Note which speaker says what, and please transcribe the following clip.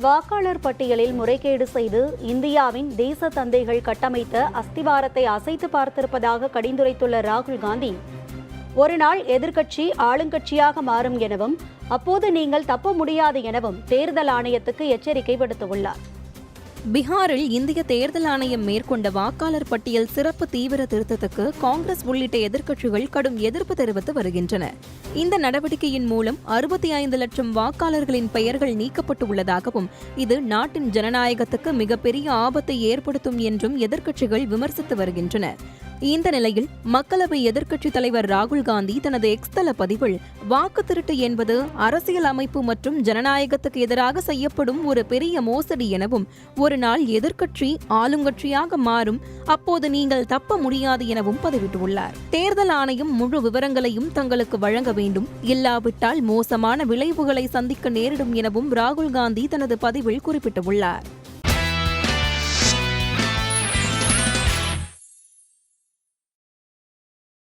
Speaker 1: வாக்காளர் பட்டியலில் முறைகேடு செய்து இந்தியாவின் தேச தந்தைகள் கட்டமைத்த அஸ்திவாரத்தை அசைத்து பார்த்திருப்பதாக கடிந்துரைத்துள்ள ராகுல் காந்தி, ஒரு நாள் எதிர்க்கட்சி ஆளுங்கட்சியாக மாறும் எனவும் அப்போது நீங்கள் தப்ப முடியாது எனவும் தேர்தல் ஆணையத்துக்கு எச்சரிக்கை விடுத்துள்ளார்.
Speaker 2: பீகாரில் இந்திய தேர்தல் ஆணையம் மேற்கொண்ட வாக்காளர் பட்டியல் சிறப்பு தீவிர திருத்தத்துக்கு காங்கிரஸ் உள்ளிட்ட எதிர்க்கட்சிகள் கடும் எதிர்ப்பு தெரிவித்து வருகின்றன. இந்த நடவடிக்கையின் மூலம் 65 லட்சம் வாக்காளர்களின் பெயர்கள் நீக்கப்பட்டு உள்ளதாகவும் இது நாட்டின் ஜனநாயகத்துக்கு மிகப்பெரிய ஆபத்தை ஏற்படுத்தும் என்றும் எதிர்க்கட்சிகள் விமர்சித்து வருகின்றன. இந்த நிலையில் மக்களவை எதிர்க்கட்சித் தலைவர் ராகுல் காந்தி தனது எக்ஸ் தள பதிவில், வாக்கு திருட்டு என்பது அரசியல் அமைப்பு மற்றும் ஜனநாயகத்துக்கு எதிராக செய்யப்படும் ஒரு பெரிய மோசடி எனவும் ஒரு நாள் எதிர்க்கட்சி ஆளுங்கட்சியாக மாறும், அப்போது நீங்கள் தப்ப முடியாது எனவும் பதிவிட்டுள்ளார். தேர்தல் ஆணையம் முழு விவரங்களையும் தங்களுக்கு வழங்க வேண்டும், இல்லாவிட்டால் மோசமான விளைவுகளை சந்திக்க நேரிடும் எனவும் ராகுல் காந்தி தனது பதிவில் குறிப்பிட்டுள்ளார்.